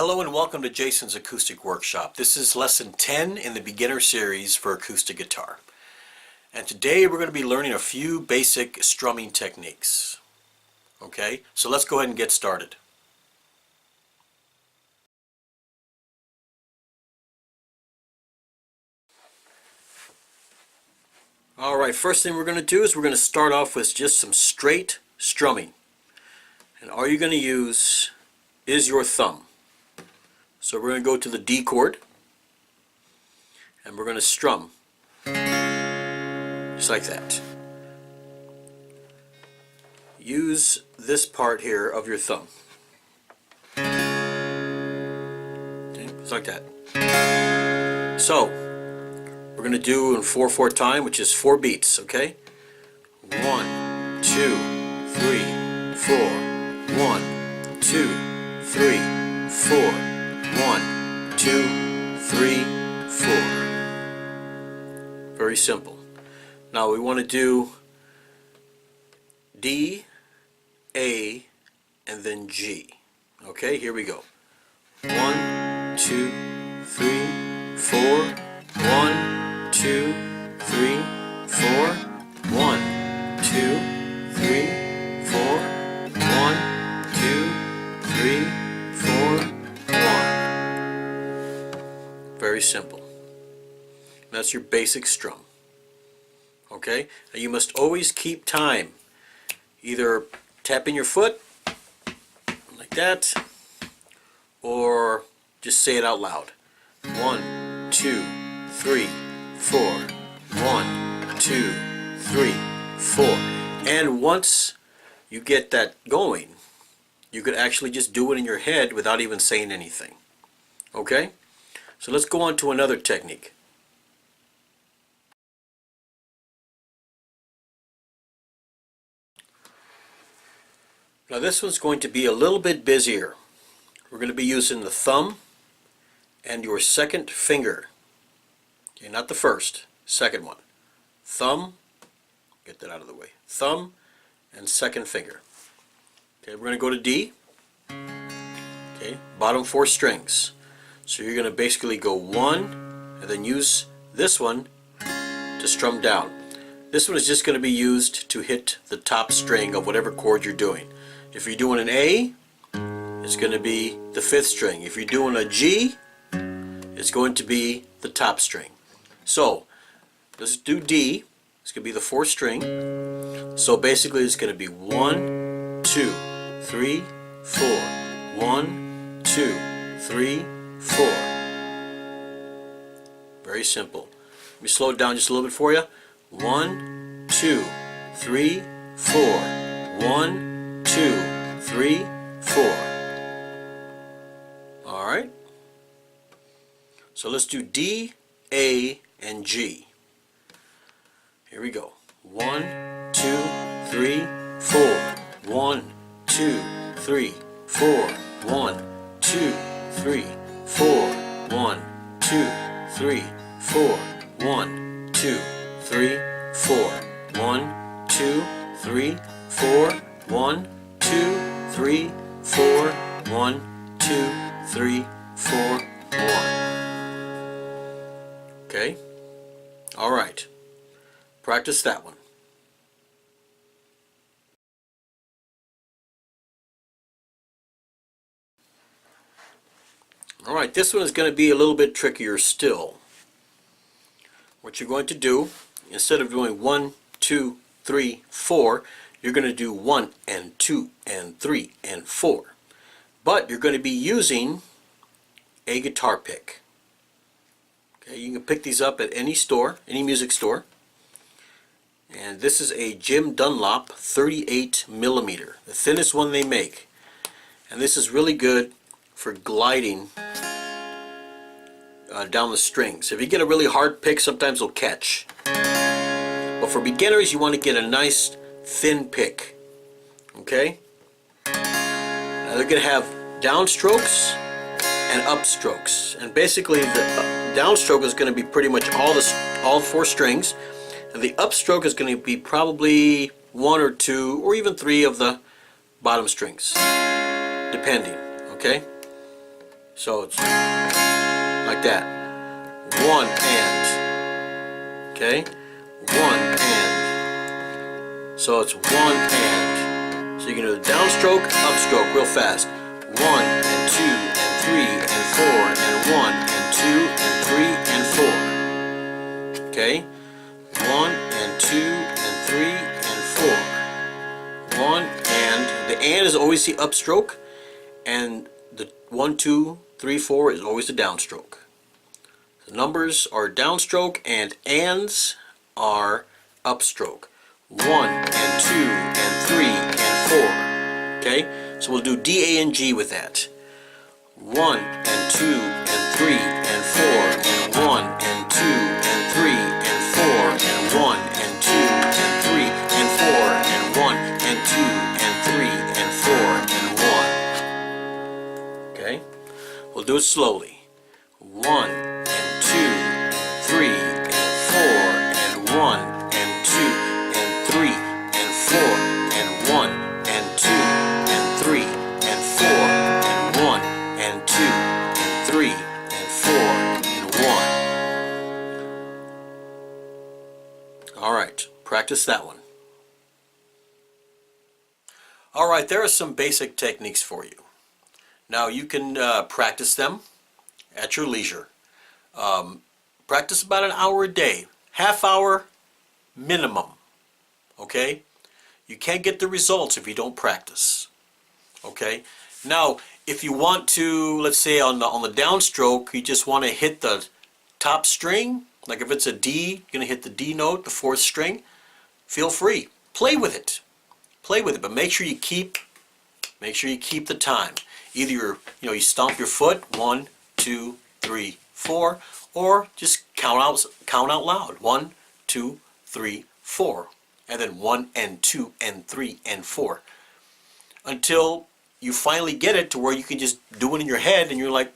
Hello and welcome to Jason's Acoustic Workshop. This is lesson 10 in the beginner series for acoustic guitar. And today we're going to be learning a few basic strumming techniques. Okay, so let's go ahead and get started. Alright, first thing we're going to do is we're going to start off with just some straight strumming. And all you're going to use is your thumb. So we're going to go to the D chord and we're going to strum just like that. Use this part here of your thumb. Okay, just like that. So we're going to do in 4/4 time, which is 4 beats, okay? 1, 2, 3, 4. 1, 2, 3, 4. 1, 2, 3, 4. Very simple. Now we want to do D, A, and then G. Okay, here we go. 1, 2, 3, 4. 1, 2, 3, 4. 1, 2, 3, 4. 1, 2, 3, 4. Very simple. That's your basic strum. Okay? Now you must always keep time. Either tapping your foot like that, or just say it out loud. 1, 2, 3, 4. 1, 2, 3, 4. And once you get that going, you could actually just do it in your head without even saying anything. Okay? So let's go on to another technique. Now this one's going to be a little bit busier. We're going to be using the thumb and your second finger. Okay, not the first, second one. Thumb, get that out of the way. Thumb and second finger. Okay, we're going to go to D. Okay, bottom 4 strings. So you're going to basically go 1 and then use this one to strum down. This one is just going to be used to hit the top string of whatever chord you're doing. If you're doing an A, it's going to be the 5th string. If you're doing a G, it's going to be the top string. So let's do D. It's going to be the 4th string. So basically it's going to be 1, 2, 3, 4. 1, 2, 3, 4. Very simple. Let me slow it down just a little bit for you. 1, 2, 3, 4. 1, 2, 3, 4. Alright. So let's do D, A, and G. Here we go. 1, 2, 3, 4. 1, 2, 3, 4. 1, 2, 3, 4. 1, 2, 3, 4. 1, 2, 3, 4. 1, 2, 3, 4. 1, 2, 3, 4. 1, 2, 3, 4. 1. Okay? Alright. Practice that one. Alright, this one is going to be a little bit trickier still. What you're going to do, instead of doing 1, 2, 3, 4, you're going to do 1 and 2 and 3 and 4. But you're going to be using a guitar pick. Okay, you can pick these up at any store, any music store. And this is a Jim Dunlop 38mm, the thinnest one they make. And this is really good for gliding down the strings. If you get a really hard pick, sometimes it'll catch. But for beginners, you want to get a nice thin pick. Okay? Now they're going to have downstrokes and upstrokes. And basically the downstroke is going to be pretty much all 4 strings. And the upstroke is going to be probably 1 or 2 or even 3 of the bottom strings, depending. Okay? So it's like that. One and. Okay? One and. So it's one and. So you can do the downstroke, upstroke real fast. 1 and 2 and 3 and 4 and 1 and 2 and 3 and 4. Okay? 1 and 2 and 3 and 4. 1 and. The and is always the upstroke, and the 1, 2, 3, 4 is always the downstroke. The numbers are downstroke and ands are upstroke. 1 and 2 and 3 and 4. Okay? So we'll do D, A, and G with that. 1 and 2 and 3 and 4 and 1 and 2 and 3 and 4 and 1 and 2 and 3 and 4 and 1 and 2 and 3 and 4 and 1. Okay? We'll do it slowly. 1 and 2 and 3 and 4 and 1 and 2 and 3 and 4 and 1 and 2 and 3 and 4 and 1 and 2 and 3 and 4 and 1. Alright, practice that one. Alright, there are some basic techniques for you. Now you can practice them at your leisure. Practice about an hour a day, half hour minimum. Okay? You can't get the results if you don't practice. Okay? Now, if you want to, let's say on the downstroke, you just want to hit the top string, like if it's a D, you're going to hit the D note, the 4th string, feel free. Play with it. Play with it, but make sure you keep the time. Either you stomp your foot, 1, 2, 3, 4, or just count out loud. 1, 2, 3, 4. And then 1 and 2 and 3 and 4. Until you finally get it to where you can just do it in your head and you're like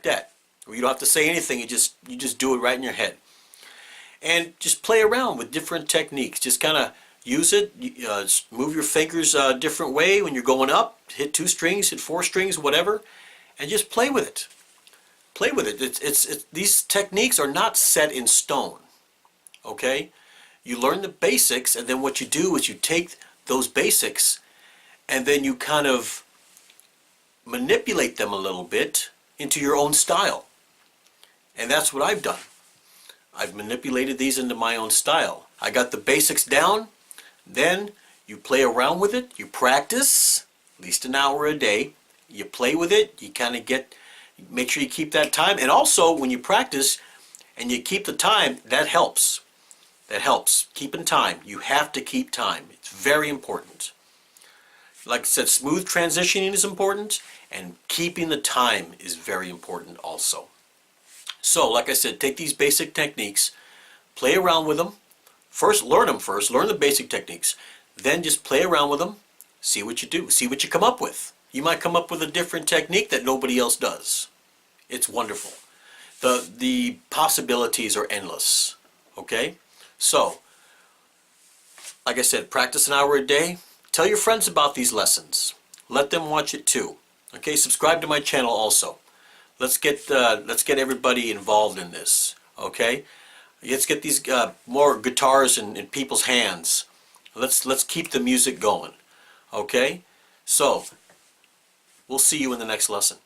that. Or you don't have to say anything, you just do it right in your head. And just play around with different techniques. Just kind of use it, move your fingers a different way when you're going up, hit 2 strings, hit 4 strings, whatever, and just play with it. Play with it. These techniques are not set in stone. Okay? You learn the basics, and then what you do is you take those basics and then you kind of manipulate them a little bit into your own style. And that's what I've done. I've manipulated these into my own style. I got the basics down, then you play around with it, you practice, at least an hour a day, you play with it, you kind of make sure you keep that time, and also when you practice and you keep the time, that helps. That helps. Keeping time. You have to keep time. It's very important. Like I said, smooth transitioning is important, and keeping the time is very important also. So, like I said, take these basic techniques, play around with them. Learn the basic techniques. Then just play around with them, see what you do, see what you come up with. You might come up with a different technique that nobody else does. It's wonderful. The possibilities are endless. Okay? So, like I said, practice an hour a day. Tell your friends about these lessons. Let them watch it too. Okay, subscribe to my channel also. Let's get everybody involved in this. Okay, let's get these more guitars in people's hands. Let's keep the music going. Okay, so we'll see you in the next lesson.